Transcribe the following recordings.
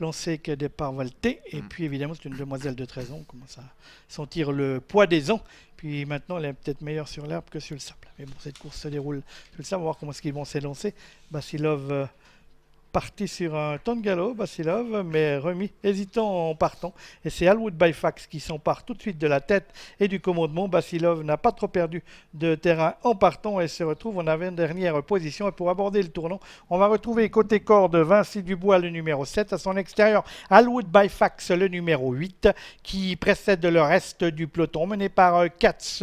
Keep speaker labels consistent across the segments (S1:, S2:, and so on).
S1: lancé que départ Valté. Et puis évidemment, c'est une demoiselle de 13 ans. On commence à sentir le poids des ans. Puis maintenant, elle est peut-être meilleure sur l'herbe que sur le sable. Mais bon, cette course se déroule sur le sable. On va voir comment est-ce qu'ils vont s'élancer. Basilov parti sur un temps de galop, Basilov, mais remis, hésitant en partant. Et c'est Alwood Byfax qui s'empare tout de suite de la tête et du commandement. Basilov n'a pas trop perdu de terrain en partant et se retrouve en avant-dernière position. Et pour aborder le tournant, on va retrouver côté corde Vinci Dubois, le numéro 7. À son extérieur, Alwood Byfax, le numéro 8, qui précède le reste du peloton, mené par Cats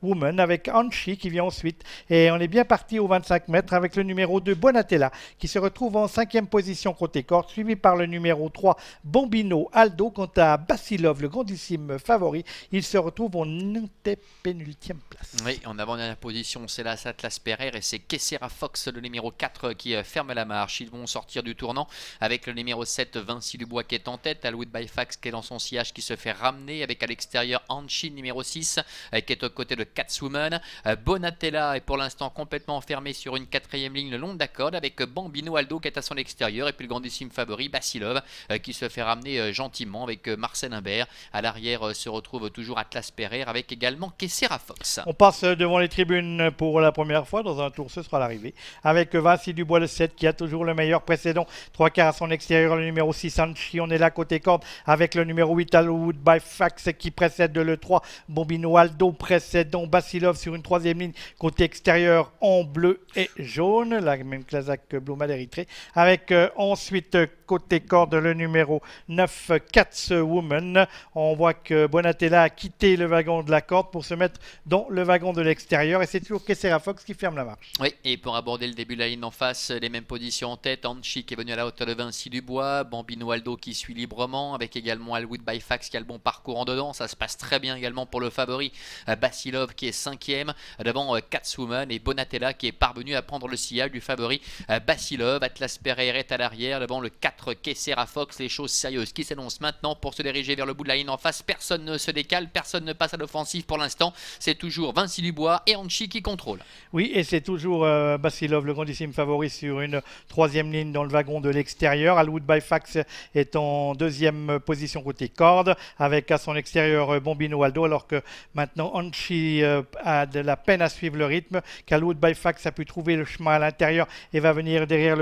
S1: Woman avec Anchi qui vient ensuite. Et on est bien parti aux 25 mètres avec le numéro 2, Bonatella, qui se retrouve en 5e position côté corde, suivi par le numéro 3, Bambino Aldo. Quant à Basilov, le grandissime favori, il se retrouve en pénultième place.
S2: Oui, en avant-dernière position, c'est la Atlas Pereire et c'est Kessera Fox, le numéro 4, qui ferme la marche. Ils vont sortir du tournant avec le numéro 7, Vinci Dubois, qui est en tête. Alwood Byfax qui est dans son sillage, qui se fait ramener avec à l'extérieur Anchi, numéro 6, qui est aux côtés de Catswoman. Bonatella est pour l'instant complètement enfermé sur une 4e ligne le long de la corde avec Bambino Aldo qui est à son extérieur et puis le grandissime favori Basilov qui se fait ramener gentiment avec Marcel Imbert. À l'arrière se retrouve toujours Atlas Pereire avec également Kessera Fox.
S1: On passe devant les tribunes pour la première fois dans un tour, ce sera l'arrivée, avec Vinci Dubois le 7 qui a toujours le meilleur précédent, 3 quarts à son extérieur, le numéro 6 Anchi. On est là côté corde avec le numéro 8 Alwood Byfax qui précède le 3 Bambino Aldo, précédant Basilov sur une 3e ligne côté extérieur en bleu et jaune, la même clasaque bleu mal érythrée, avec ensuite côté corde le numéro 9 Catswoman. On voit que Bonatella a quitté le wagon de la corde pour se mettre dans le wagon de l'extérieur et c'est toujours Kessera Fox qui ferme la marche.
S2: Oui, et pour aborder le début de la ligne en face, les mêmes positions en tête, Anchi qui est venu à la hauteur de Vinci Dubois, Bambino Aldo qui suit librement avec également Alwood Byfax qui a le bon parcours en dedans. Ça se passe très bien également pour le favori Basilov qui est 5e devant Catswoman et Bonatella qui est parvenu à prendre le sillage du favori Basilov. Atlas Pereire est à l'arrière devant le 4 Kessera Fox. Les choses sérieuses qui s'annoncent maintenant pour se diriger vers le bout de la ligne en face. Personne ne se décale, personne ne passe à l'offensive pour l'instant. C'est toujours Vinci Dubois et Anchi qui contrôlent.
S1: Oui, et c'est toujours Basilov, le grandissime favori, sur une 3e ligne dans le wagon de l'extérieur. Alwood Byfax est en 2e position côté corde, avec à son extérieur Bambino Aldo, alors que maintenant Anchi a de la peine à suivre le rythme, qu'Alwood Byfax a pu trouver le chemin à l'intérieur et va venir derrière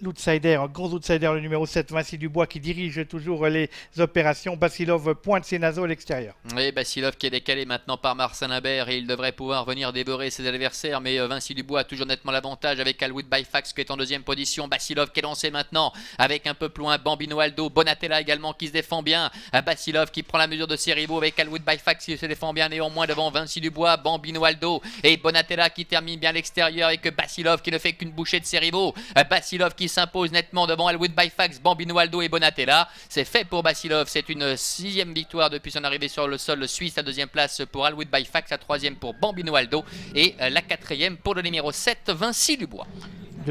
S1: l'outsider, un grand outsider, le numéro 7, Vinci Dubois, qui dirige toujours les opérations. Basilov pointe ses naseaux à l'extérieur.
S2: Oui, Basilov qui est décalé maintenant par Marcel Imbert et il devrait pouvoir venir dévorer ses adversaires, mais Vinci Dubois a toujours nettement l'avantage avec Alwood Byfax qui est en 2e position. Basilov qui est lancé maintenant avec un peu plus loin Bambino Aldo, Bonatella également qui se défend bien. Basilov qui prend la mesure de ses rivaux avec Alwood Byfax qui se défend bien néanmoins devant Vinci Dubois, Bambino Aldo et Bonatella qui termine bien à l'extérieur avec Basilov qui ne fait qu'une bouchée de ses rivaux. Basilov qui s'impose nettement devant Alwood Byfax, Bambino Aldo et Bonatella. C'est fait pour Basilov, c'est une 6e victoire depuis son arrivée sur le sol suisse. La 2e place pour Alwood Byfax, la 3e pour Bambino Aldo et la 4e pour le numéro 7, Vinci Dubois.